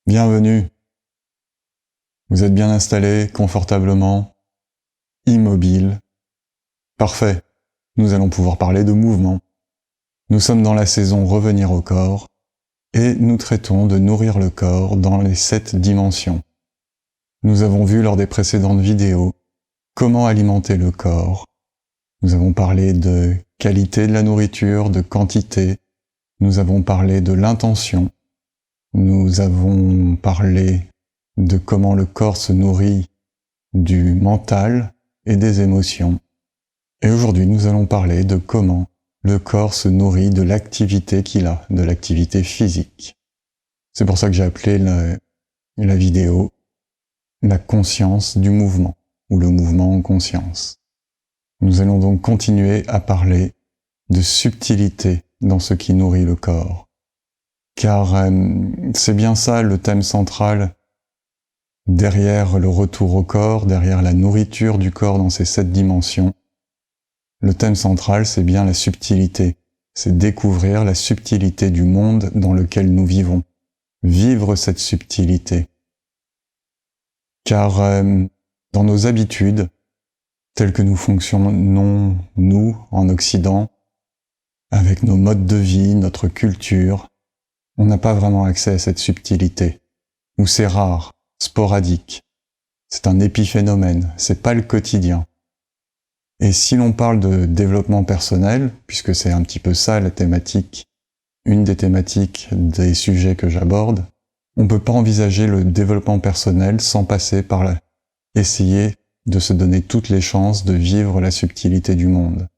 Bienvenue. Vous êtes bien installé, confortablement, immobile. Parfait. Nous allons pouvoir parler de mouvement. Nous sommes dans la saison Revenir au corps et nous traitons de nourrir le corps dans les 7 dimensions. Nous avons vu lors des précédentes vidéos comment alimenter le corps. Nous avons parlé de qualité de la nourriture, de quantité. Nous avons parlé de l'intention. Nous avons parlé de comment le corps se nourrit du mental et des émotions. Et aujourd'hui, nous allons parler de comment le corps se nourrit de l'activité qu'il a, de l'activité physique. C'est pour ça que j'ai appelé la vidéo « La conscience du mouvement » ou « le mouvement en conscience ». Nous allons donc continuer à parler de subtilité dans ce qui nourrit le corps. Car c'est bien ça le thème central derrière le retour au corps, derrière la nourriture du corps dans ces 7 dimensions. Le thème central, c'est bien la subtilité. C'est découvrir la subtilité du monde dans lequel nous vivons. Vivre cette subtilité. Car dans nos habitudes, telles que nous fonctionnons, nous, en Occident, avec nos modes de vie, notre culture, on n'a pas vraiment accès à cette subtilité. Ou c'est rare, sporadique. C'est un épiphénomène, c'est pas le quotidien. Et si l'on parle de développement personnel, puisque c'est un petit peu ça la thématique, une des thématiques des sujets que j'aborde, on peut pas envisager le développement personnel sans passer par essayer de se donner toutes les chances de vivre la subtilité du monde.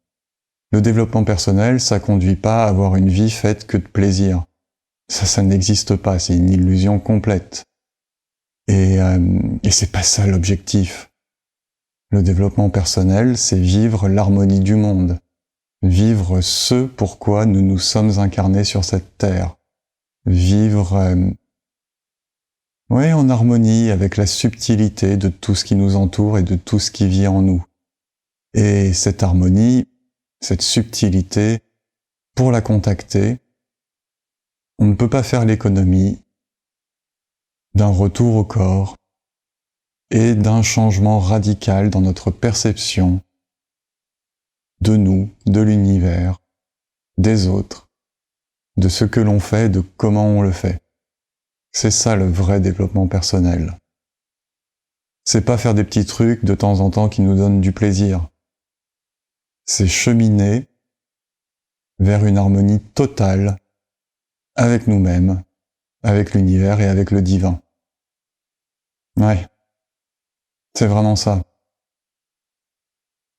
Le développement personnel, ça conduit pas à avoir une vie faite que de plaisir. Ça n'existe pas, c'est une illusion complète. Et c'est pas ça l'objectif. Le développement personnel, c'est vivre l'harmonie du monde. Vivre ce pourquoi nous nous sommes incarnés sur cette terre. Vivre en harmonie avec la subtilité de tout ce qui nous entoure et de tout ce qui vit en nous. Et cette harmonie, cette subtilité, pour la contacter, on ne peut pas faire l'économie d'un retour au corps et d'un changement radical dans notre perception de nous, de l'univers, des autres, de ce que l'on fait, de comment on le fait. C'est ça le vrai développement personnel. C'est pas faire des petits trucs de temps en temps qui nous donnent du plaisir. C'est cheminer vers une harmonie totale avec nous-mêmes, avec l'univers et avec le divin. Ouais, c'est vraiment ça.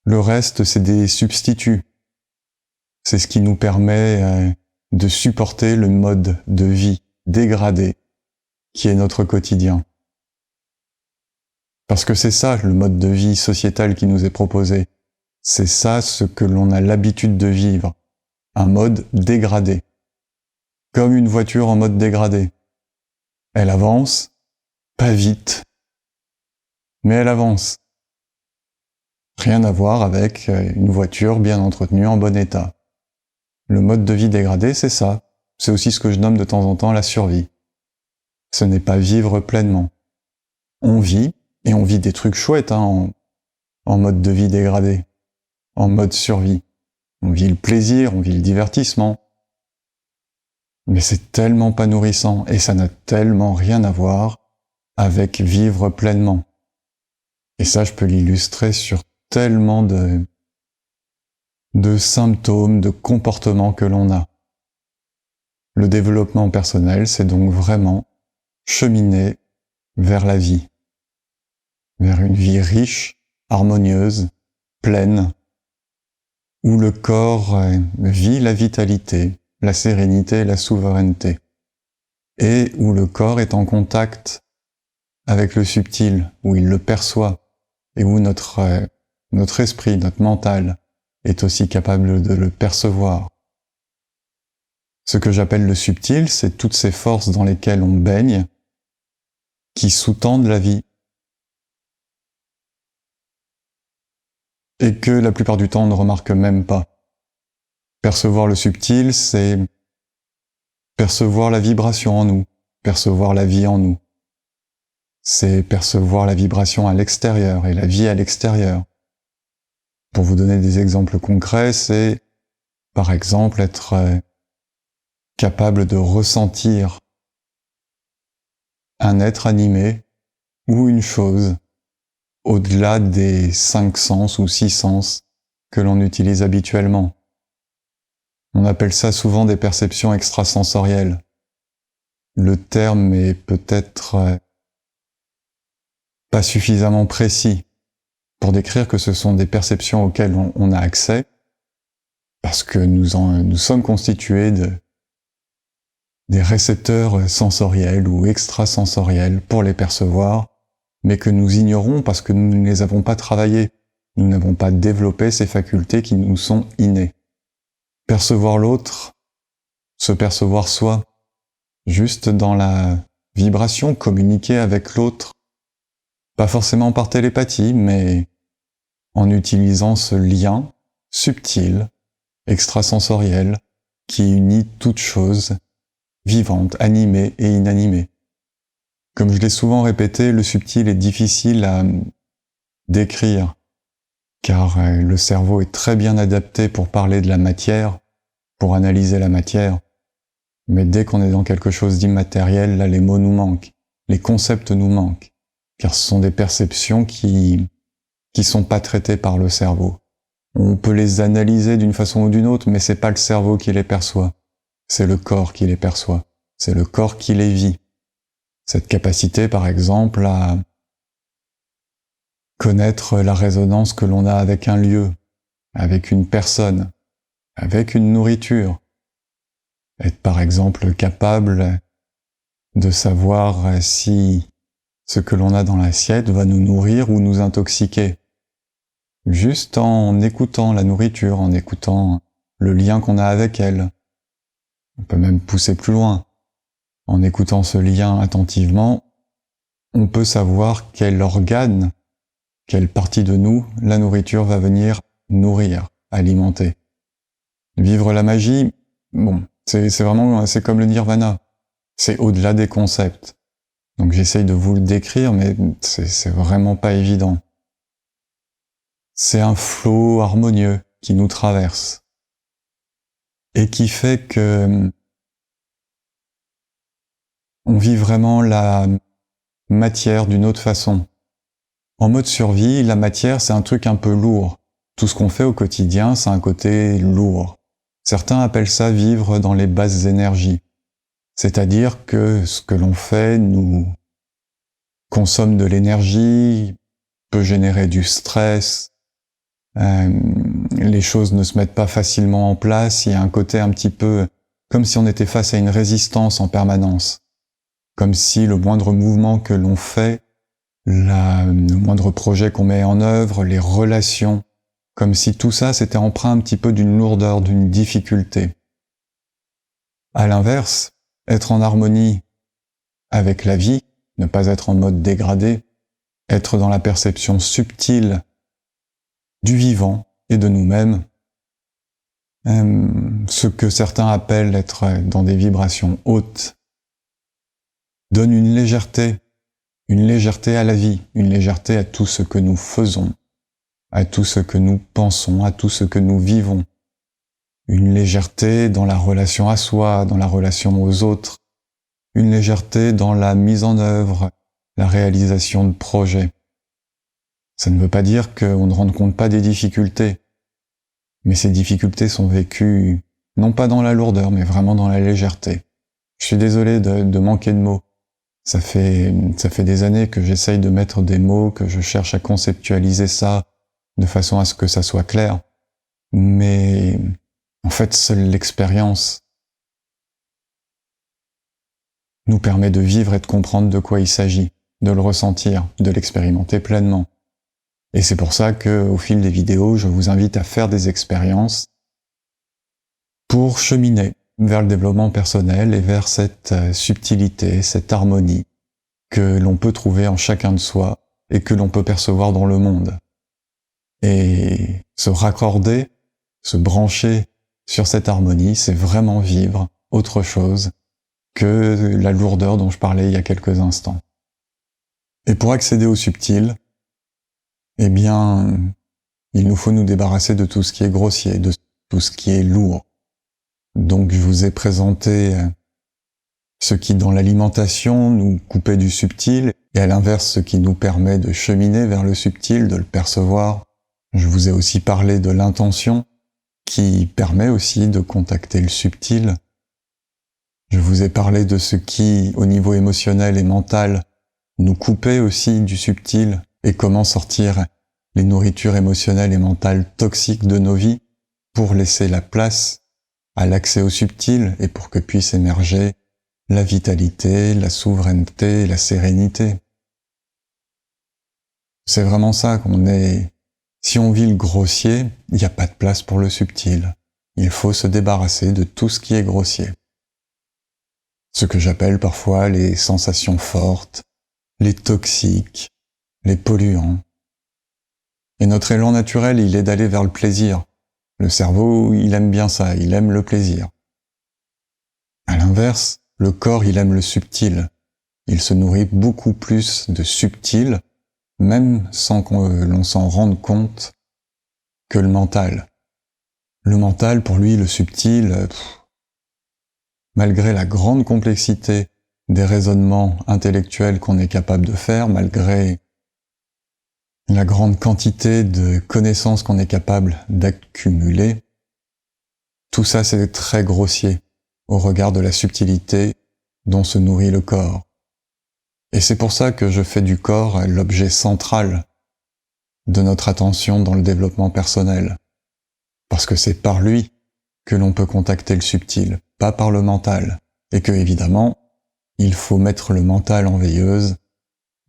Le reste, c'est des substituts. C'est ce qui nous permet de supporter le mode de vie dégradé qui est notre quotidien. Parce que c'est ça le mode de vie sociétal qui nous est proposé. C'est ça ce que l'on a l'habitude de vivre. Un mode dégradé. Comme une voiture en mode dégradé. Elle avance, pas vite, mais elle avance. Rien à voir avec une voiture bien entretenue en bon état. Le mode de vie dégradé, c'est ça. C'est aussi ce que je nomme de temps en temps la survie. Ce n'est pas vivre pleinement. On vit, et on vit des trucs chouettes en mode de vie dégradé, en mode survie. On vit le plaisir, on vit le divertissement. Mais c'est tellement pas nourrissant, et ça n'a tellement rien à voir avec vivre pleinement. Et ça, je peux l'illustrer sur tellement de symptômes, de comportements que l'on a. Le développement personnel, c'est donc vraiment cheminer vers la vie. Vers une vie riche, harmonieuse, pleine, où le corps vit la vitalité, la sérénité et la souveraineté, et où le corps est en contact avec le subtil, où il le perçoit, et où notre esprit, notre mental, est aussi capable de le percevoir. Ce que j'appelle le subtil, c'est toutes ces forces dans lesquelles on baigne, qui sous-tendent la vie, et que la plupart du temps on ne remarque même pas. Percevoir le subtil, c'est percevoir la vibration en nous, percevoir la vie en nous. C'est percevoir la vibration à l'extérieur et la vie à l'extérieur. Pour vous donner des exemples concrets, c'est par exemple être capable de ressentir un être animé ou une chose au-delà des 5 sens ou 6 sens que l'on utilise habituellement. On appelle ça souvent des perceptions extrasensorielles. Le terme est peut-être pas suffisamment précis pour décrire que ce sont des perceptions auxquelles on a accès, parce que nous sommes constitués des récepteurs sensoriels ou extrasensoriels pour les percevoir, mais que nous ignorons parce que nous ne les avons pas travaillés. Nous n'avons pas développé ces facultés qui nous sont innées. Percevoir l'autre, se percevoir soi, juste dans la vibration, communiquer avec l'autre, pas forcément par télépathie, mais en utilisant ce lien subtil, extrasensoriel, qui unit toutes choses vivantes, animées et inanimées. Comme je l'ai souvent répété, le subtil est difficile à décrire, car le cerveau est très bien adapté pour parler de la matière, pour analyser la matière, mais dès qu'on est dans quelque chose d'immatériel, là les mots nous manquent, les concepts nous manquent, car ce sont des perceptions qui sont pas traitées par le cerveau. On peut les analyser d'une façon ou d'une autre, mais c'est pas le cerveau qui les perçoit, c'est le corps qui les perçoit, c'est le corps qui les vit. Cette capacité, par exemple, à connaître la résonance que l'on a avec un lieu, avec une personne, avec une nourriture. Être, par exemple, capable de savoir si ce que l'on a dans l'assiette va nous nourrir ou nous intoxiquer. Juste en écoutant la nourriture, en écoutant le lien qu'on a avec elle. On peut même pousser plus loin. En écoutant ce lien attentivement, on peut savoir quel organe, quelle partie de nous, la nourriture va venir nourrir, alimenter. Vivre la magie, bon, c'est comme le nirvana. C'est au-delà des concepts. Donc j'essaye de vous le décrire, mais c'est vraiment pas évident. C'est un flot harmonieux qui nous traverse. Et qui fait que on vit vraiment la matière d'une autre façon. En mode survie, la matière, c'est un truc un peu lourd. Tout ce qu'on fait au quotidien, c'est un côté lourd. Certains appellent ça vivre dans les basses énergies. C'est-à-dire que ce que l'on fait nous consomme de l'énergie, peut générer du stress, les choses ne se mettent pas facilement en place, il y a un côté un petit peu comme si on était face à une résistance en permanence. Comme si le moindre mouvement que l'on fait, le moindre projet qu'on met en œuvre, les relations, comme si tout ça s'était empreint un petit peu d'une lourdeur, d'une difficulté. À l'inverse, être en harmonie avec la vie, ne pas être en mode dégradé, être dans la perception subtile du vivant et de nous-mêmes, ce que certains appellent être dans des vibrations hautes, donne une légèreté à la vie, une légèreté à tout ce que nous faisons, à tout ce que nous pensons, à tout ce que nous vivons. Une légèreté dans la relation à soi, dans la relation aux autres, une légèreté dans la mise en œuvre, la réalisation de projets. Ça ne veut pas dire qu'on ne rende compte pas des difficultés, mais ces difficultés sont vécues non pas dans la lourdeur, mais vraiment dans la légèreté. Je suis désolé de manquer de mots. Ça fait des années que j'essaye de mettre des mots, que je cherche à conceptualiser ça de façon à ce que ça soit clair. Mais en fait, seule l'expérience nous permet de vivre et de comprendre de quoi il s'agit, de le ressentir, de l'expérimenter pleinement. Et c'est pour ça que, au fil des vidéos, je vous invite à faire des expériences pour cheminer vers le développement personnel et vers cette subtilité, cette harmonie que l'on peut trouver en chacun de soi et que l'on peut percevoir dans le monde. Et se raccorder, se brancher sur cette harmonie, c'est vraiment vivre autre chose que la lourdeur dont je parlais il y a quelques instants. Et pour accéder au subtil, eh bien, il nous faut nous débarrasser de tout ce qui est grossier, de tout ce qui est lourd. Donc je vous ai présenté ce qui dans l'alimentation nous coupait du subtil, et à l'inverse ce qui nous permet de cheminer vers le subtil, de le percevoir. Je vous ai aussi parlé de l'intention, qui permet aussi de contacter le subtil. Je vous ai parlé de ce qui, au niveau émotionnel et mental, nous coupait aussi du subtil, et comment sortir les nourritures émotionnelles et mentales toxiques de nos vies pour laisser la place à l'accès au subtil et pour que puisse émerger la vitalité, la souveraineté, la sérénité. C'est vraiment ça qu'on est. Si on vit le grossier, il n'y a pas de place pour le subtil. Il faut se débarrasser de tout ce qui est grossier. Ce que j'appelle parfois les sensations fortes, les toxiques, les polluants. Et notre élan naturel, il est d'aller vers le plaisir. Le cerveau, il aime bien ça, il aime le plaisir. À l'inverse, le corps, il aime le subtil. Il se nourrit beaucoup plus de subtil, même sans que l'on s'en rende compte, que le mental. Le mental, pour lui, le subtil, malgré la grande complexité des raisonnements intellectuels qu'on est capable de faire, malgré la grande quantité de connaissances qu'on est capable d'accumuler, tout ça c'est très grossier au regard de la subtilité dont se nourrit le corps. Et c'est pour ça que je fais du corps l'objet central de notre attention dans le développement personnel. Parce que c'est par lui que l'on peut contacter le subtil, pas par le mental. Et que, évidemment, il faut mettre le mental en veilleuse,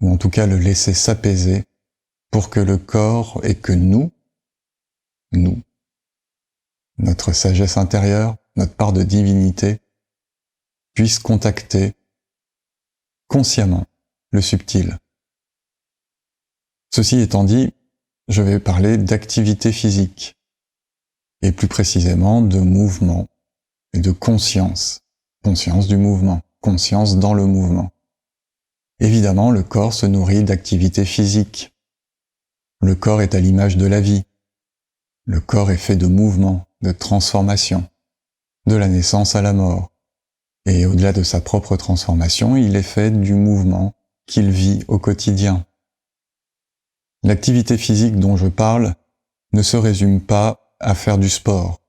ou en tout cas le laisser s'apaiser, pour que le corps et que nous, notre sagesse intérieure, notre part de divinité, puissent contacter consciemment le subtil. Ceci étant dit, je vais parler d'activité physique, et plus précisément de mouvement et de conscience. Conscience du mouvement, conscience dans le mouvement. Évidemment, le corps se nourrit d'activité physique. Le corps est à l'image de la vie. Le corps est fait de mouvements, de transformations, de la naissance à la mort. Et au-delà de sa propre transformation, il est fait du mouvement qu'il vit au quotidien. L'activité physique dont je parle ne se résume pas à faire du sport.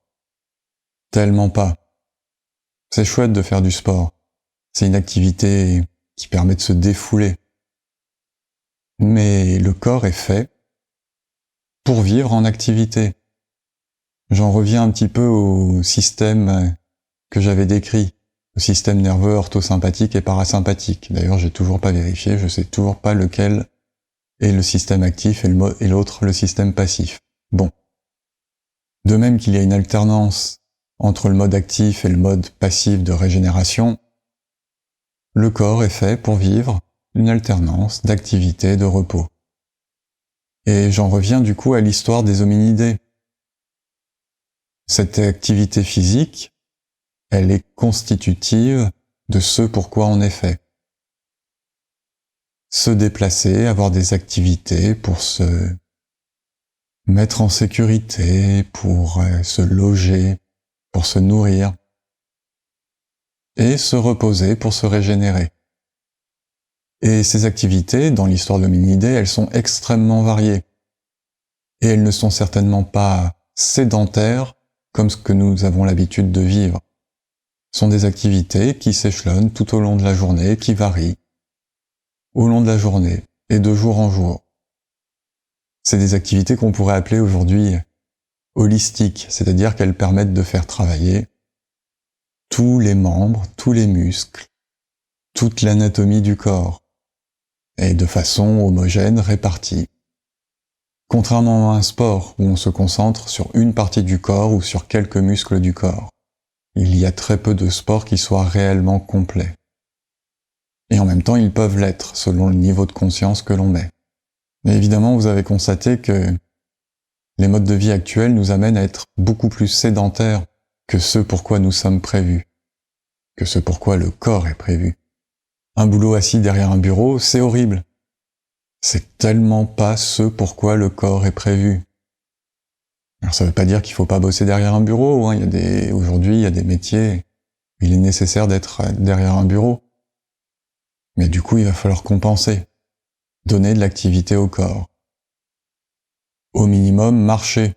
Tellement pas. C'est chouette de faire du sport. C'est une activité qui permet de se défouler. Mais le corps est fait pour vivre en activité. J'en reviens un petit peu au système que j'avais décrit, au système nerveux orthosympathique et parasympathique. D'ailleurs, j'ai toujours pas vérifié, je sais toujours pas lequel est le système actif et l'autre le système passif. Bon. De même qu'il y a une alternance entre le mode actif et le mode passif de régénération, le corps est fait pour vivre une alternance d'activité et de repos. Et j'en reviens du coup à l'histoire des hominidés. Cette activité physique, elle est constitutive de ce pourquoi on est fait. Se déplacer, avoir des activités pour se mettre en sécurité, pour se loger, pour se nourrir, et se reposer pour se régénérer. Et ces activités, dans l'histoire de l'hominidé, elles sont extrêmement variées. Et elles ne sont certainement pas sédentaires comme ce que nous avons l'habitude de vivre. Ce sont des activités qui s'échelonnent tout au long de la journée, qui varient au long de la journée et de jour en jour. C'est des activités qu'on pourrait appeler aujourd'hui holistiques, c'est-à-dire qu'elles permettent de faire travailler tous les membres, tous les muscles, toute l'anatomie du corps, et de façon homogène répartie. Contrairement à un sport où on se concentre sur une partie du corps ou sur quelques muscles du corps, il y a très peu de sports qui soient réellement complets. Et en même temps, ils peuvent l'être selon le niveau de conscience que l'on met. Mais évidemment, vous avez constaté que les modes de vie actuels nous amènent à être beaucoup plus sédentaires que ce pour quoi nous sommes prévus. que ce pourquoi le corps est prévu. Un boulot assis derrière un bureau, c'est horrible. C'est tellement pas ce pourquoi le corps est prévu. Alors ça veut pas dire qu'il faut pas bosser derrière un bureau, hein. Aujourd'hui, il y a des métiers où il est nécessaire d'être derrière un bureau. Mais du coup, il va falloir compenser, donner de l'activité au corps. Au minimum, marcher.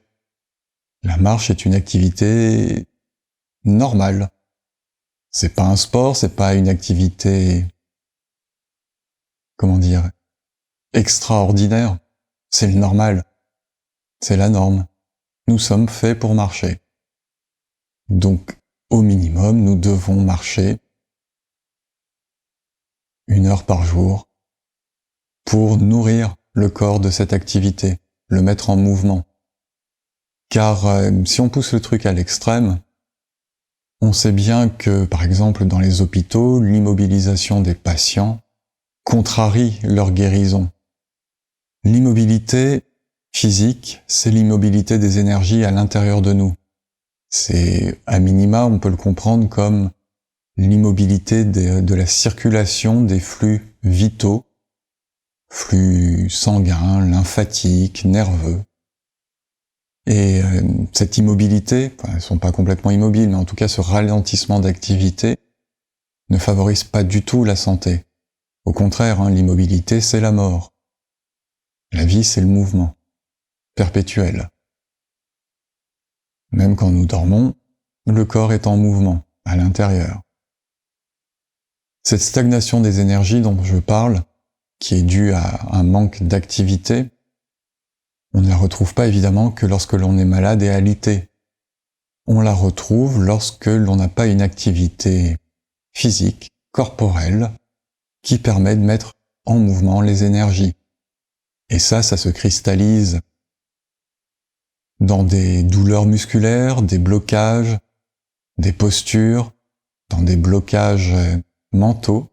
La marche est une activité normale. C'est pas un sport, c'est pas une activité, extraordinaire. C'est le normal. C'est la norme. Nous sommes faits pour marcher. Donc, au minimum, nous devons marcher 1 heure par jour pour nourrir le corps de cette activité, le mettre en mouvement. Car si on pousse le truc à l'extrême, on sait bien que, par exemple, dans les hôpitaux, l'immobilisation des patients contrarie leur guérison. L'immobilité physique, c'est l'immobilité des énergies à l'intérieur de nous. C'est, à minima, on peut le comprendre comme l'immobilité de la circulation des flux vitaux, flux sanguins, lymphatiques, nerveux. Et cette immobilité, elles sont pas complètement immobiles, mais en tout cas ce ralentissement d'activité ne favorise pas du tout la santé. Au contraire, l'immobilité, c'est la mort. La vie, c'est le mouvement perpétuel. Même quand nous dormons, le corps est en mouvement, à l'intérieur. Cette stagnation des énergies dont je parle, qui est due à un manque d'activité, on ne la retrouve pas évidemment que lorsque l'on est malade et alité. On la retrouve lorsque l'on n'a pas une activité physique, corporelle, qui permet de mettre en mouvement les énergies. Et ça se cristallise dans des douleurs musculaires, des blocages, des postures, dans des blocages mentaux,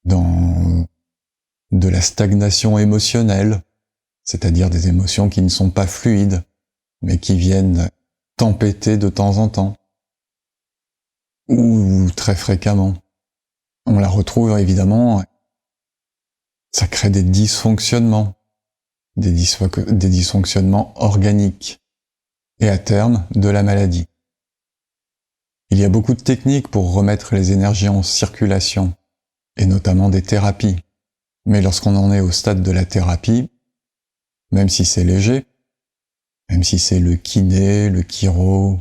dans de la stagnation émotionnelle, c'est-à-dire des émotions qui ne sont pas fluides, mais qui viennent tempêter de temps en temps, ou très fréquemment. On la retrouve évidemment, ça crée des dysfonctionnements, des dysfonctionnements organiques, et à terme, de la maladie. Il y a beaucoup de techniques pour remettre les énergies en circulation, et notamment des thérapies. Mais lorsqu'on en est au stade de la thérapie, même si c'est léger, même si c'est le kiné, le chiro,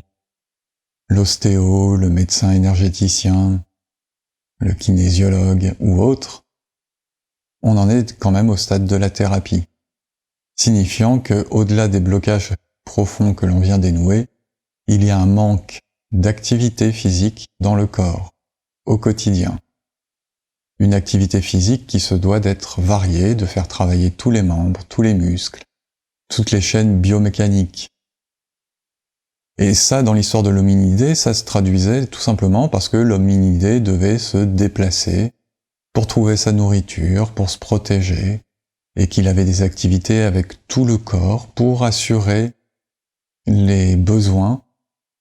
l'ostéo, le médecin énergéticien, le kinésiologue ou autre, on en est quand même au stade de la thérapie, signifiant que, au-delà des blocages profonds que l'on vient dénouer, il y a un manque d'activité physique dans le corps, au quotidien. Une activité physique qui se doit d'être variée, de faire travailler tous les membres, tous les muscles, toutes les chaînes biomécaniques. Et ça, dans l'histoire de l'hominidé, ça se traduisait tout simplement parce que l'hominidé devait se déplacer pour trouver sa nourriture, pour se protéger, et qu'il avait des activités avec tout le corps pour assurer les besoins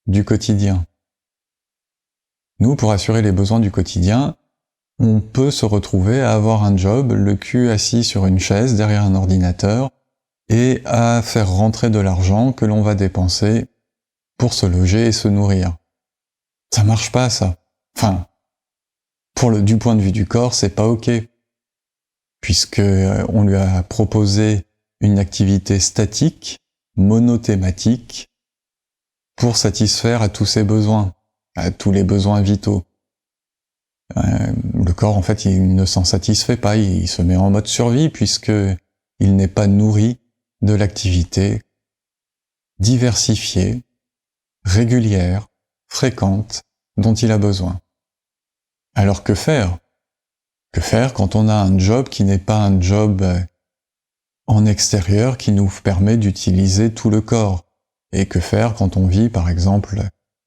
du quotidien. Nous, pour assurer les besoins du quotidien, on peut se retrouver à avoir un job, le cul assis sur une chaise derrière un ordinateur, et à faire rentrer de l'argent que l'on va dépenser pour se loger et se nourrir. Ça marche pas, ça. Enfin, du point de vue du corps, c'est pas ok. Puisque on lui a proposé une activité statique, monothématique, pour satisfaire à tous ses besoins, à tous les besoins vitaux. Le corps, en fait, il ne s'en satisfait pas, il se met en mode survie puisque il n'est pas nourri de l'activité diversifiée, régulière, fréquente, dont il a besoin. Alors que faire ? Que faire quand on a un job qui n'est pas un job en extérieur qui nous permet d'utiliser tout le corps ? Et que faire quand on vit, par exemple,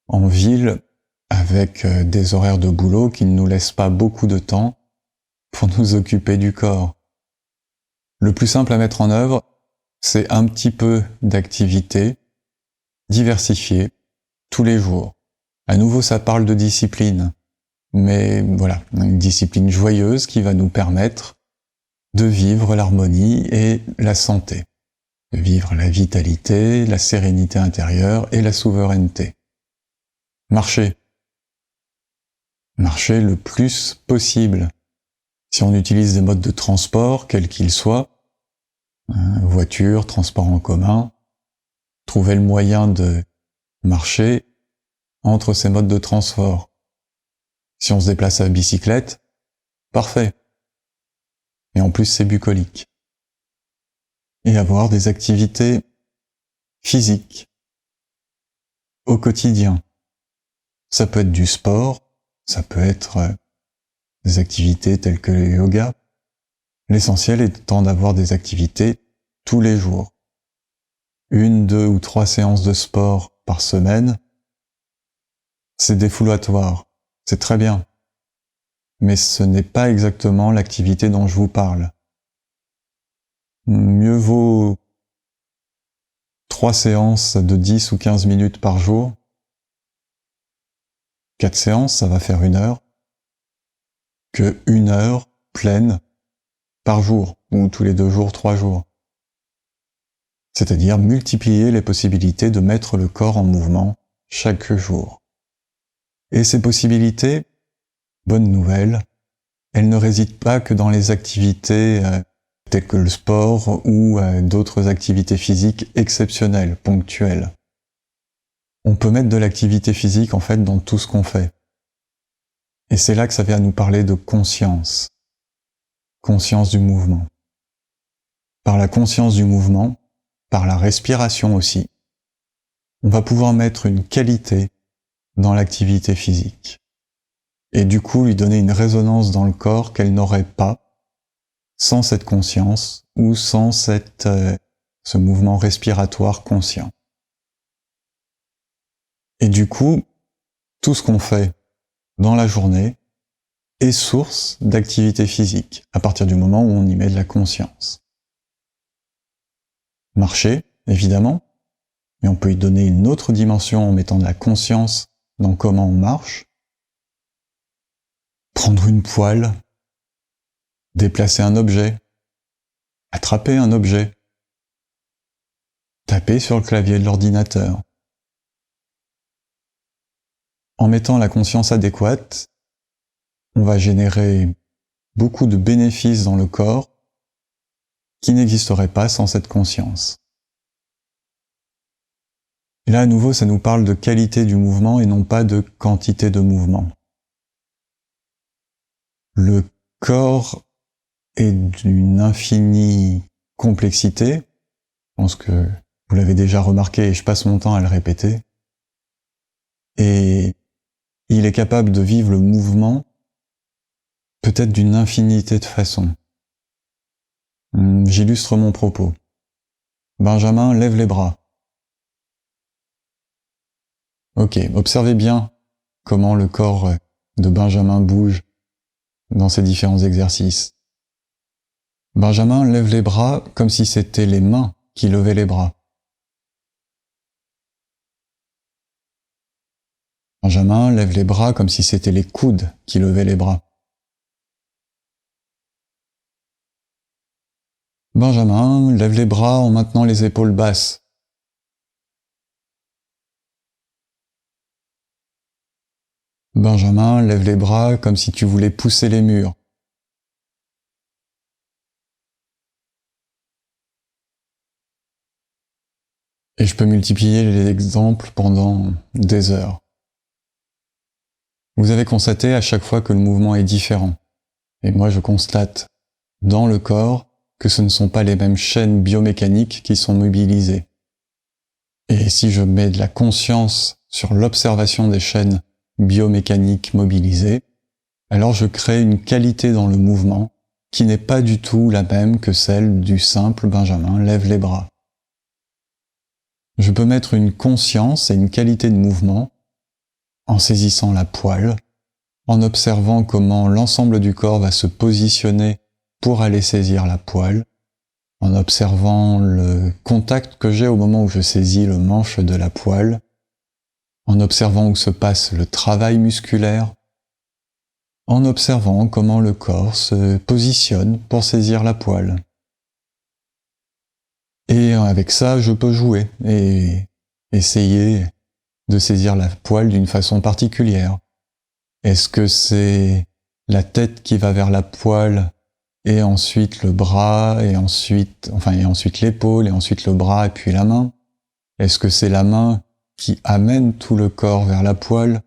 en ville avec des horaires de boulot qui ne nous laissent pas beaucoup de temps pour nous occuper du corps ? Le plus simple à mettre en œuvre, c'est un petit peu d'activité diversifiée tous les jours. À nouveau, ça parle de discipline. mais voilà, une discipline joyeuse qui va nous permettre de vivre l'harmonie et la santé, de vivre la vitalité, la sérénité intérieure et la souveraineté. Marcher. Marcher le plus possible. Si on utilise des modes de transport, quels qu'ils soient, voiture, transport en commun, trouver le moyen de marcher entre ces modes de transport. Si on se déplace à bicyclette, parfait. Et en plus, c'est bucolique. Et avoir des activités physiques au quotidien. Ça peut être du sport, ça peut être des activités telles que le yoga. L'essentiel étant d'avoir des activités tous les jours. 1, 2 ou 3 séances de sport par semaine, c'est défouloir, c'est très bien. Mais ce n'est pas exactement l'activité dont je vous parle. Mieux vaut 3 séances de 10 ou 15 minutes par jour. 4 séances, ça va faire 1 heure. Que 1 heure pleine par jour, ou tous les 2 jours, 3 jours. C'est-à-dire multiplier les possibilités de mettre le corps en mouvement chaque jour. Et ces possibilités, bonne nouvelle, elles ne résident pas que dans les activités telles que le sport ou d'autres activités physiques exceptionnelles, ponctuelles. On peut mettre de l'activité physique en fait dans tout ce qu'on fait. Et c'est là que ça vient nous parler de conscience. Conscience du mouvement. Par la conscience du mouvement, par la respiration aussi, on va pouvoir mettre une qualité dans l'activité physique. Et du coup lui donner une résonance dans le corps qu'elle n'aurait pas sans cette conscience ou sans ce mouvement respiratoire conscient. Et du coup, tout ce qu'on fait dans la journée est source d'activité physique, à partir du moment où on y met de la conscience. Marcher, évidemment, mais on peut y donner une autre dimension en mettant de la conscience dans comment on marche. Prendre une poêle, déplacer un objet, attraper un objet, taper sur le clavier de l'ordinateur. En mettant la conscience adéquate, on va générer beaucoup de bénéfices dans le corps qui n'existeraient pas sans cette conscience. Et là, à nouveau, ça nous parle de qualité du mouvement et non pas de quantité de mouvement. Le corps est d'une infinie complexité. Je pense que vous l'avez déjà remarqué et je passe mon temps à le répéter. Et il est capable de vivre le mouvement peut-être d'une infinité de façons. J'illustre mon propos. Benjamin lève les bras. Ok, observez bien comment le corps de Benjamin bouge dans ces différents exercices. Benjamin lève les bras comme si c'était les mains qui levaient les bras. Benjamin lève les bras comme si c'était les coudes qui levaient les bras. Benjamin lève les bras en maintenant les épaules basses. Benjamin lève les bras comme si tu voulais pousser les murs. Et je peux multiplier les exemples pendant des heures. Vous avez constaté à chaque fois que le mouvement est différent. Et moi je constate dans le corps que ce ne sont pas les mêmes chaînes biomécaniques qui sont mobilisées. Et si je mets de la conscience sur l'observation des chaînes biomécaniques mobilisées, alors je crée une qualité dans le mouvement qui n'est pas du tout la même que celle du simple Benjamin lève les bras. Je peux mettre une conscience et une qualité de mouvement en saisissant la poêle, en observant comment l'ensemble du corps va se positionner pour aller saisir la poêle, en observant le contact que j'ai au moment où je saisis le manche de la poêle, en observant où se passe le travail musculaire, en observant comment le corps se positionne pour saisir la poêle. Et avec ça, je peux jouer et essayer de saisir la poêle d'une façon particulière. Est-ce que c'est la tête qui va vers la poêle et ensuite le bras et ensuite l'épaule et ensuite le bras et puis la main? Est-ce que c'est la main qui amène tout le corps vers la poêle?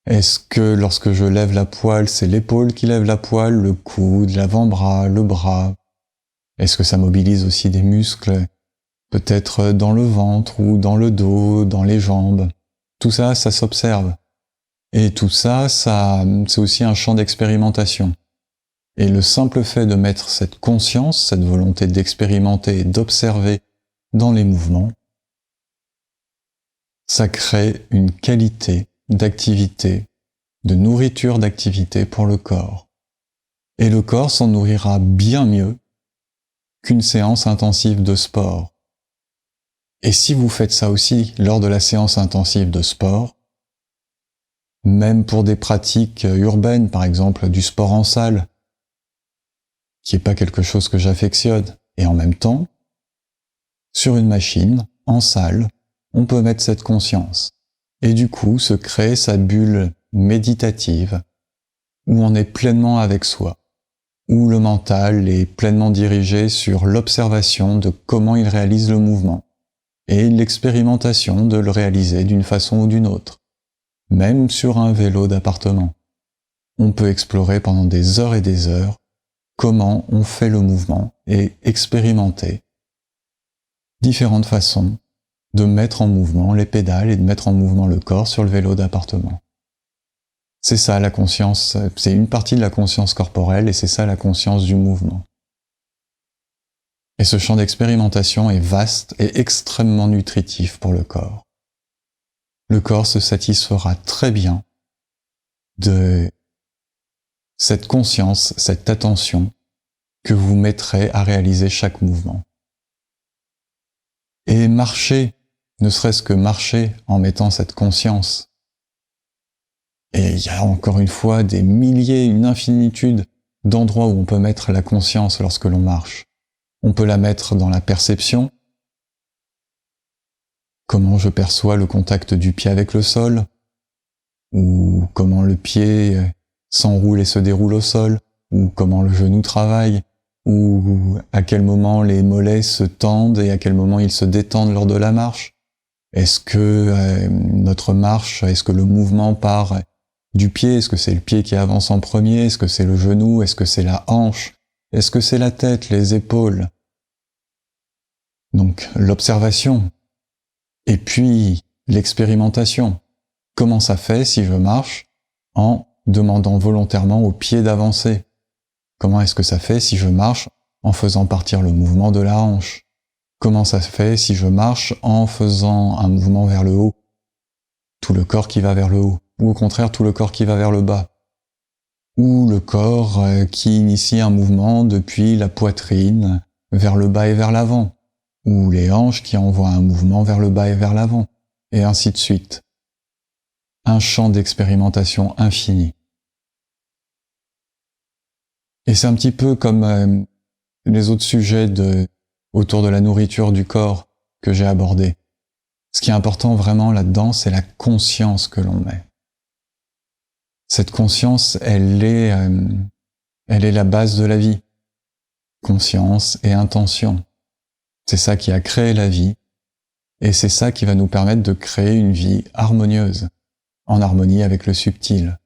Est-ce que lorsque je lève la poêle, c'est l'épaule qui lève la poêle, le coude, l'avant-bras, le bras? Est-ce que ça mobilise aussi des muscles, peut-être dans le ventre ou dans le dos, dans les jambes? Tout ça, ça s'observe. Et tout ça, c'est aussi un champ d'expérimentation. Et le simple fait de mettre cette conscience, cette volonté d'expérimenter et d'observer dans les mouvements, ça crée une qualité d'activité, de nourriture d'activité pour le corps. Et le corps s'en nourrira bien mieux qu'une séance intensive de sport. Et si vous faites ça aussi lors de la séance intensive de sport, même pour des pratiques urbaines, par exemple du sport en salle, qui n'est pas quelque chose que j'affectionne, et en même temps, sur une machine, en salle, on peut mettre cette conscience. Et du coup, se crée sa bulle méditative, où on est pleinement avec soi, où le mental est pleinement dirigé sur l'observation de comment il réalise le mouvement, et l'expérimentation de le réaliser d'une façon ou d'une autre. Même sur un vélo d'appartement, on peut explorer pendant des heures et des heures comment on fait le mouvement et expérimenter différentes façons de mettre en mouvement les pédales et de mettre en mouvement le corps sur le vélo d'appartement. C'est ça la conscience, c'est une partie de la conscience corporelle et c'est ça la conscience du mouvement. Et ce champ d'expérimentation est vaste et extrêmement nutritif pour le corps. Le corps se satisfera très bien de cette conscience, cette attention que vous mettrez à réaliser chaque mouvement. Et marcher, ne serait-ce que marcher en mettant cette conscience. Et il y a encore une fois des milliers, une infinitude d'endroits où on peut mettre la conscience lorsque l'on marche. On peut la mettre dans la perception. Comment je perçois le contact du pied avec le sol, ou comment le pied s'enroule et se déroule au sol, ou comment le genou travaille, ou à quel moment les mollets se tendent et à quel moment ils se détendent lors de la marche. Est-ce que notre marche, est-ce que le mouvement part du pied? Est-ce que c'est le pied qui avance en premier? Est-ce que c'est le genou? Est-ce que c'est la hanche? Est-ce que c'est la tête, les épaules? Donc l'observation. Et puis l'expérimentation. Comment ça fait si je marche en demandant volontairement au pied d'avancer? Comment est-ce que ça fait si je marche en faisant partir le mouvement de la hanche? Comment ça se fait si je marche en faisant un mouvement vers le haut? Tout le corps qui va vers le haut. Ou au contraire, tout le corps qui va vers le bas. Ou le corps qui initie un mouvement depuis la poitrine vers le bas et vers l'avant. Ou les hanches qui envoient un mouvement vers le bas et vers l'avant. Et ainsi de suite. Un champ d'expérimentation infini. Et c'est un petit peu comme les autres sujets autour de la nourriture du corps que j'ai abordés. Ce qui est important vraiment là-dedans, c'est la conscience que l'on met. Cette conscience, elle est la base de la vie. Conscience et intention. C'est ça qui a créé la vie, et c'est ça qui va nous permettre de créer une vie harmonieuse, en harmonie avec le subtil.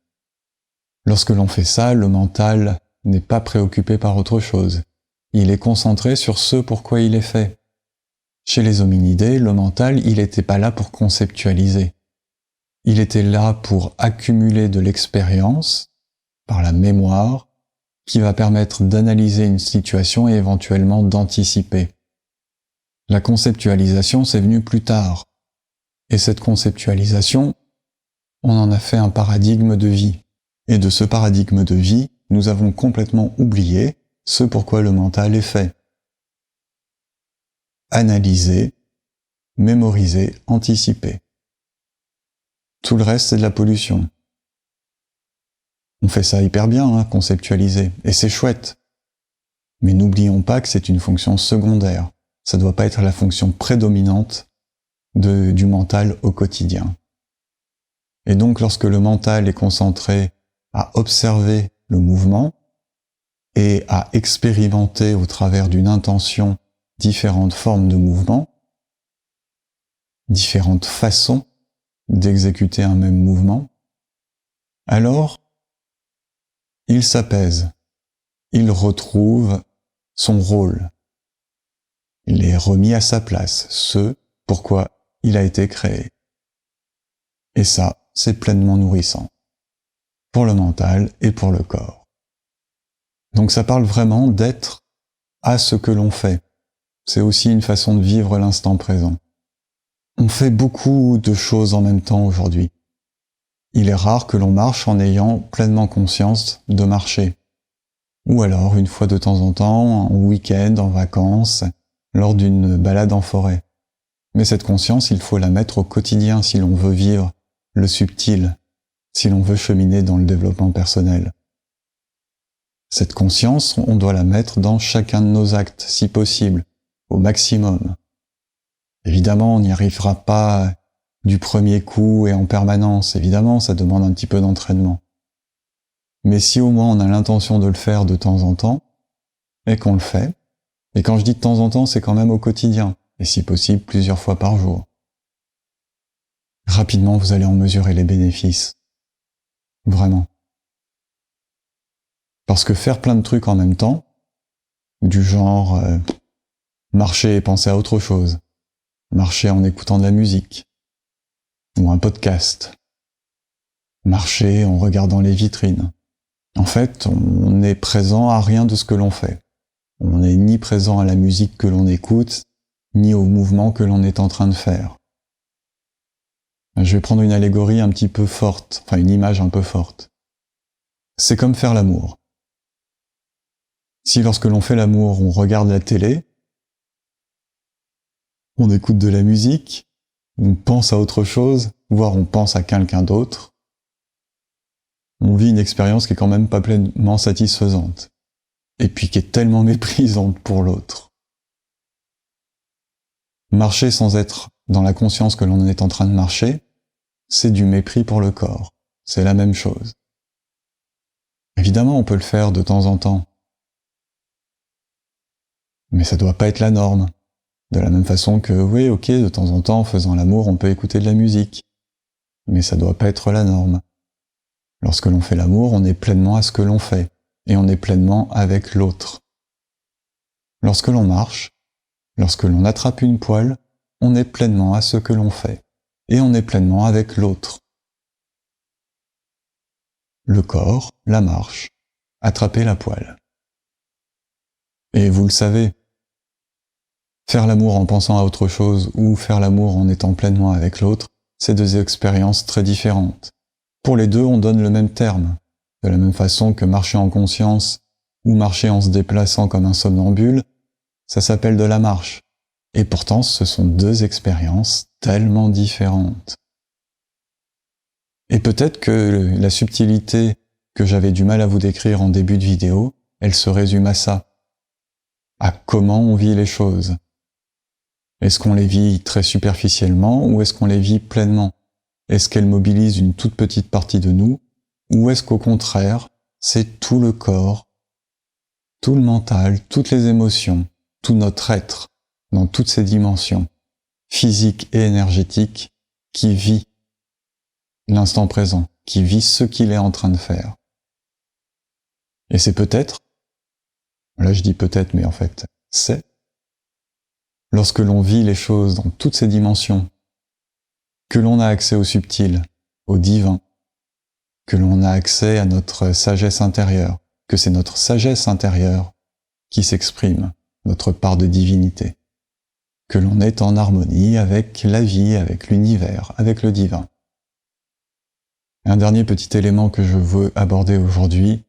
Lorsque l'on fait ça, le mental n'est pas préoccupé par autre chose. Il est concentré sur ce pourquoi il est fait. Chez les hominidés, le mental, il n'était pas là pour conceptualiser. Il était là pour accumuler de l'expérience, par la mémoire, qui va permettre d'analyser une situation et éventuellement d'anticiper. La conceptualisation, c'est venu plus tard. Et cette conceptualisation, on en a fait un paradigme de vie. Et de ce paradigme de vie, nous avons complètement oublié ce pourquoi le mental est fait. Analyser, mémoriser, anticiper. Tout le reste, c'est de la pollution. On fait ça hyper bien, hein, conceptualiser, et c'est chouette. Mais n'oublions pas que c'est une fonction secondaire. Ça doit pas être la fonction prédominante du mental au quotidien. Et donc, lorsque le mental est concentré à observer le mouvement et à expérimenter au travers d'une intention différentes formes de mouvement, différentes façons d'exécuter un même mouvement, alors il s'apaise, il retrouve son rôle, il est remis à sa place, ce pourquoi il a été créé. Et ça, c'est pleinement nourrissant, pour le mental et pour le corps. Donc ça parle vraiment d'être à ce que l'on fait. C'est aussi une façon de vivre l'instant présent. On fait beaucoup de choses en même temps aujourd'hui. Il est rare que l'on marche en ayant pleinement conscience de marcher. Ou alors, une fois de temps en temps, en week-end, en vacances, lors d'une balade en forêt. Mais cette conscience, il faut la mettre au quotidien si l'on veut vivre le subtil, si l'on veut cheminer dans le développement personnel. Cette conscience, on doit la mettre dans chacun de nos actes, si possible, au maximum. Évidemment, on n'y arrivera pas du premier coup et en permanence. Évidemment, ça demande un petit peu d'entraînement. Mais si au moins on a l'intention de le faire de temps en temps, et qu'on le fait, et quand je dis de temps en temps, c'est quand même au quotidien, et si possible plusieurs fois par jour. Rapidement, vous allez en mesurer les bénéfices. Vraiment. Parce que faire plein de trucs en même temps, du genre marcher et penser à autre chose, marcher en écoutant de la musique, ou un podcast, marcher en regardant les vitrines. En fait, on est présent à rien de ce que l'on fait. On n'est ni présent à la musique que l'on écoute, ni au mouvement que l'on est en train de faire. Je vais prendre une allégorie un petit peu forte, enfin une image un peu forte. C'est comme faire l'amour. Si lorsque l'on fait l'amour, on regarde la télé, on écoute de la musique, on pense à autre chose, voire on pense à quelqu'un d'autre, on vit une expérience qui est quand même pas pleinement satisfaisante, et puis qui est tellement méprisante pour l'autre. Marcher sans être dans la conscience que l'on est en train de marcher, c'est du mépris pour le corps. C'est la même chose. Évidemment, on peut le faire de temps en temps, mais ça doit pas être la norme. De la même façon que, oui, ok, de temps en temps, en faisant l'amour, on peut écouter de la musique. Mais ça doit pas être la norme. Lorsque l'on fait l'amour, on est pleinement à ce que l'on fait, et on est pleinement avec l'autre. Lorsque l'on marche, lorsque l'on attrape une poêle, on est pleinement à ce que l'on fait, et on est pleinement avec l'autre. Le corps, la marche, attraper la poêle. Et vous le savez, faire l'amour en pensant à autre chose ou faire l'amour en étant pleinement avec l'autre, c'est deux expériences très différentes. Pour les deux, on donne le même terme. De la même façon que marcher en conscience ou marcher en se déplaçant comme un somnambule, ça s'appelle de la marche. Et pourtant, ce sont deux expériences tellement différentes. Et peut-être que la subtilité que j'avais du mal à vous décrire en début de vidéo, elle se résume à ça. À comment on vit les choses. Est-ce qu'on les vit très superficiellement ou est-ce qu'on les vit pleinement? Est-ce qu'elles mobilisent une toute petite partie de nous ou est-ce qu'au contraire, c'est tout le corps, tout le mental, toutes les émotions, tout notre être, dans toutes ses dimensions, physiques et énergétiques, qui vit l'instant présent, qui vit ce qu'il est en train de faire. Et c'est peut-être, là je dis peut-être mais en fait c'est, lorsque l'on vit les choses dans toutes ces dimensions, que l'on a accès au subtil, au divin, que l'on a accès à notre sagesse intérieure, que c'est notre sagesse intérieure qui s'exprime, notre part de divinité, que l'on est en harmonie avec la vie, avec l'univers, avec le divin. Un dernier petit élément que je veux aborder aujourd'hui,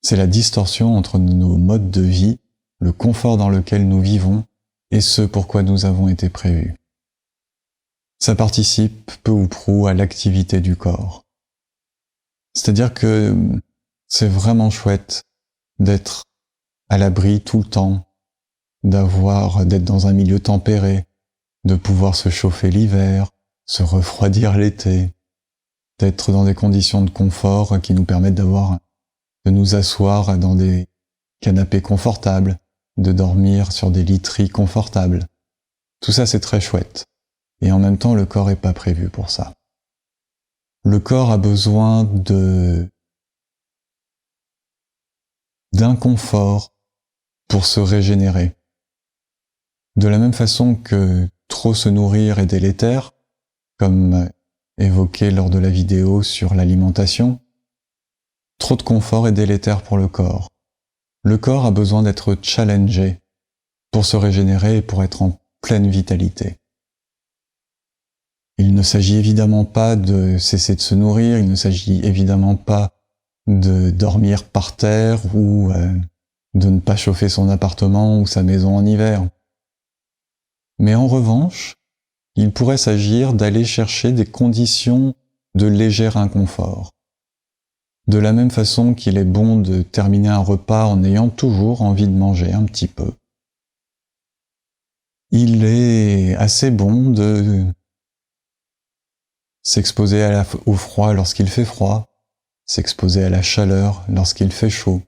c'est la distorsion entre nos modes de vie, le confort dans lequel nous vivons et ce pourquoi nous avons été prévus. Ça participe peu ou prou à l'activité du corps. C'est-à-dire que C'est vraiment chouette d'être à l'abri tout le temps, d'être dans un milieu tempéré, de pouvoir se chauffer l'hiver, se refroidir l'été, d'être dans des conditions de confort qui nous permettent de nous asseoir dans des canapés confortables, de dormir sur des literies confortables. Tout ça, c'est très chouette. Et en même temps, le corps est pas prévu pour ça. Le corps a besoin d'inconfort pour se régénérer. De la même façon que trop se nourrir est délétère, comme évoqué lors de la vidéo sur l'alimentation, trop de confort est délétère pour le corps. Le corps a besoin d'être challengé pour se régénérer et pour être en pleine vitalité. Il ne s'agit évidemment pas de cesser de se nourrir, il ne s'agit évidemment pas de dormir par terre ou de ne pas chauffer son appartement ou sa maison en hiver. Mais en revanche, il pourrait s'agir d'aller chercher des conditions de léger inconfort. De la même façon qu'il est bon de terminer un repas en ayant toujours envie de manger un petit peu, il est assez bon de s'exposer au froid lorsqu'il fait froid, s'exposer à la chaleur lorsqu'il fait chaud,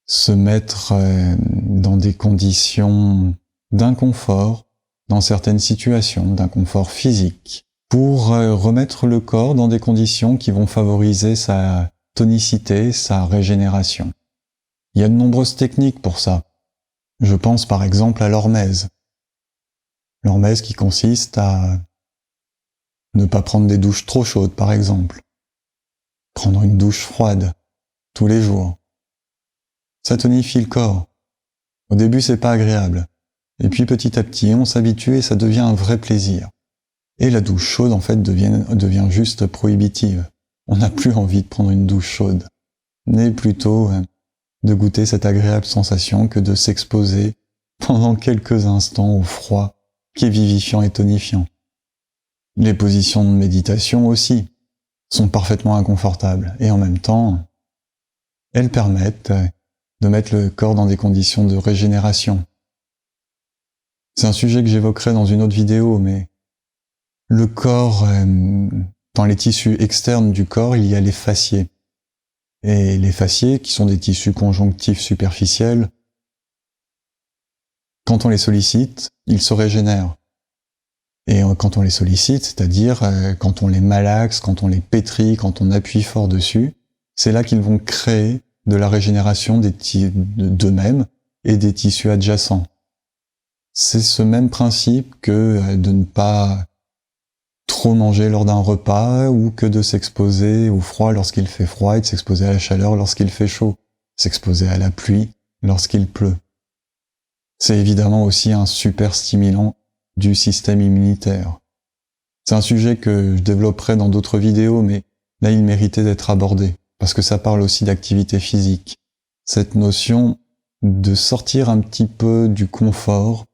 se mettre dans des conditions d'inconfort, dans certaines situations, d'inconfort physique, pour remettre le corps dans des conditions qui vont favoriser sa tonicité, sa régénération. Il y a de nombreuses techniques pour ça. Je pense par exemple à l'hormèse. L'hormèse qui consiste à ne pas prendre des douches trop chaudes, par exemple. Prendre une douche froide, tous les jours. Ça tonifie le corps. Au début, c'est pas agréable. Et puis petit à petit, on s'habitue et ça devient un vrai plaisir. Et la douche chaude, en fait, devient juste prohibitive. On n'a plus envie de prendre une douche chaude, mais plutôt de goûter cette agréable sensation que de s'exposer pendant quelques instants au froid qui est vivifiant et tonifiant. Les positions de méditation aussi sont parfaitement inconfortables et en même temps, elles permettent de mettre le corps dans des conditions de régénération. C'est un sujet que j'évoquerai dans une autre vidéo, mais le corps, dans les tissus externes du corps, il y a les fasciés. Et les fasciés, qui sont des tissus conjonctifs superficiels, quand on les sollicite, ils se régénèrent. Et quand on les sollicite, c'est-à-dire quand on les malaxe, quand on les pétrit, quand on appuie fort dessus, c'est là qu'ils vont créer de la régénération d'eux-mêmes et des tissus adjacents. C'est ce même principe que de ne pas trop manger lors d'un repas ou que de s'exposer au froid lorsqu'il fait froid et de s'exposer à la chaleur lorsqu'il fait chaud, s'exposer à la pluie lorsqu'il pleut. C'est évidemment aussi un super stimulant du système immunitaire. C'est un sujet que je développerai dans d'autres vidéos, mais là il méritait d'être abordé, parce que ça parle aussi d'activité physique. Cette notion de sortir un petit peu du confort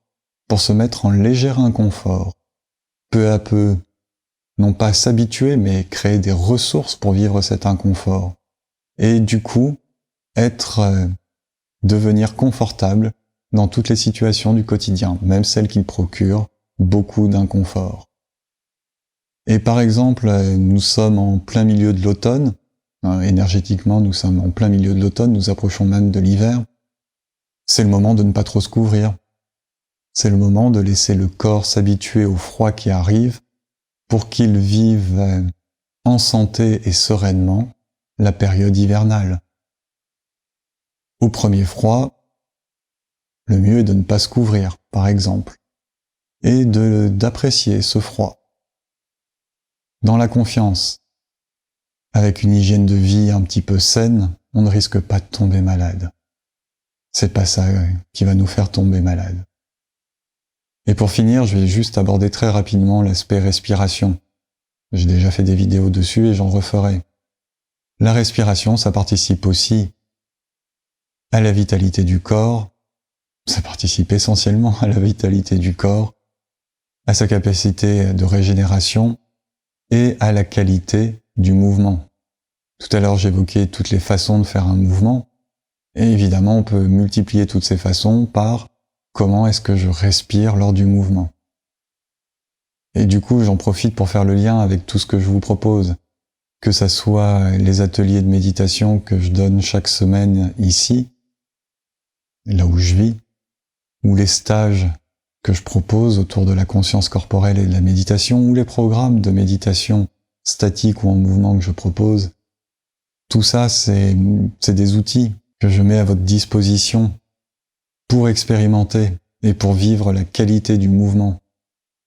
pour se mettre en léger inconfort, peu à peu, non pas s'habituer, mais créer des ressources pour vivre cet inconfort. Et du coup, devenir confortable dans toutes les situations du quotidien, même celles qui procurent beaucoup d'inconfort. Et par exemple, nous sommes en plein milieu de l'automne, énergétiquement nous sommes en plein milieu de l'automne, nous approchons même de l'hiver. C'est le moment de ne pas trop se couvrir. C'est le moment de laisser le corps s'habituer au froid qui arrive pour qu'il vive en santé et sereinement la période hivernale. Au premier froid, le mieux est de ne pas se couvrir, par exemple, et d'apprécier ce froid. Dans la confiance, avec une hygiène de vie un petit peu saine, on ne risque pas de tomber malade. C'est pas ça qui va nous faire tomber malade. Et pour finir, je vais juste aborder très rapidement l'aspect respiration. J'ai déjà fait des vidéos dessus et j'en referai. La respiration, ça participe aussi à la vitalité du corps, ça participe essentiellement à la vitalité du corps, à sa capacité de régénération et à la qualité du mouvement. Tout à l'heure, j'évoquais toutes les façons de faire un mouvement. Et évidemment, on peut multiplier toutes ces façons par comment est-ce que je respire lors du mouvement. Et du coup, j'en profite pour faire le lien avec tout ce que je vous propose. Que ça soit les ateliers de méditation que je donne chaque semaine ici, là où je vis, ou les stages que je propose autour de la conscience corporelle et de la méditation, ou les programmes de méditation statique ou en mouvement que je propose. Tout ça, c'est des outils que je mets à votre disposition pour expérimenter et pour vivre la qualité du mouvement,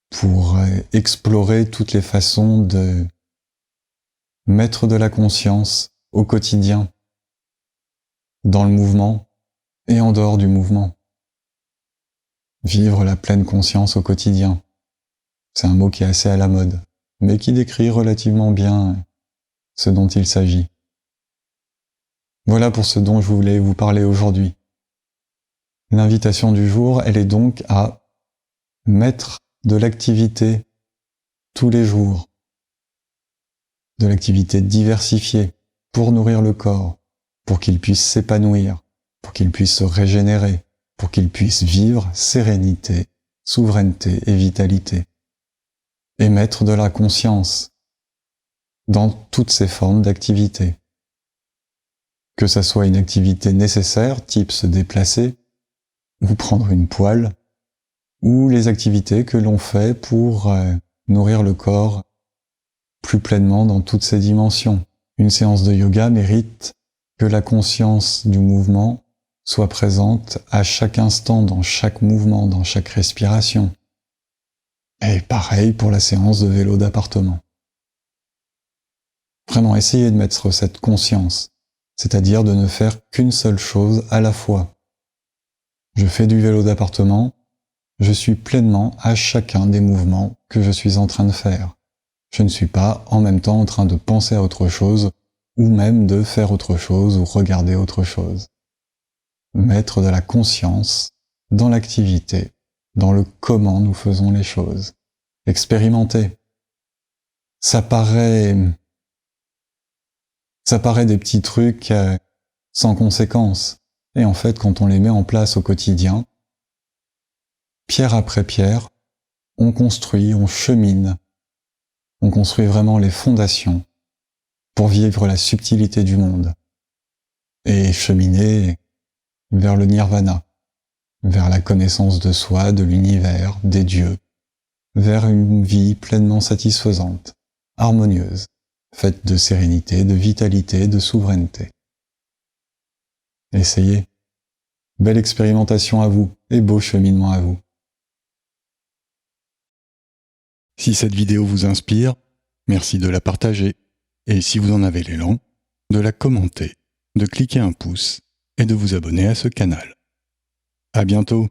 pour explorer toutes les façons de mettre de la conscience au quotidien, dans le mouvement et en dehors du mouvement. Vivre la pleine conscience au quotidien. C'est un mot qui est assez à la mode, mais qui décrit relativement bien ce dont il s'agit. Voilà pour ce dont je voulais vous parler aujourd'hui. L'invitation du jour, elle est donc à mettre de l'activité tous les jours, de l'activité diversifiée pour nourrir le corps, pour qu'il puisse s'épanouir, pour qu'il puisse se régénérer, pour qu'il puisse vivre sérénité, souveraineté et vitalité. Et mettre de la conscience dans toutes ces formes d'activité. Que ça soit une activité nécessaire, type se déplacer, ou prendre une poêle, ou les activités que l'on fait pour nourrir le corps plus pleinement dans toutes ses dimensions. Une séance de yoga mérite que la conscience du mouvement soit présente à chaque instant, dans chaque mouvement, dans chaque respiration. Et pareil pour la séance de vélo d'appartement. Vraiment, essayez de mettre cette conscience, c'est-à-dire de ne faire qu'une seule chose à la fois. Je fais du vélo d'appartement, je suis pleinement à chacun des mouvements que je suis en train de faire. Je ne suis pas en même temps en train de penser à autre chose, ou même de faire autre chose, ou regarder autre chose. Mettre de la conscience dans l'activité, dans le comment nous faisons les choses. Expérimenter. Ça paraît des petits trucs sans conséquence. Et en fait, quand on les met en place au quotidien, pierre après pierre, on construit, on chemine. On construit vraiment les fondations pour vivre la subtilité du monde et cheminer vers le nirvana, vers la connaissance de soi, de l'univers, des dieux, vers une vie pleinement satisfaisante, harmonieuse, faite de sérénité, de vitalité, de souveraineté. Essayez. Belle expérimentation à vous et beau cheminement à vous. Si cette vidéo vous inspire, merci de la partager et si vous en avez l'élan, de la commenter, de cliquer un pouce et de vous abonner à ce canal. À bientôt!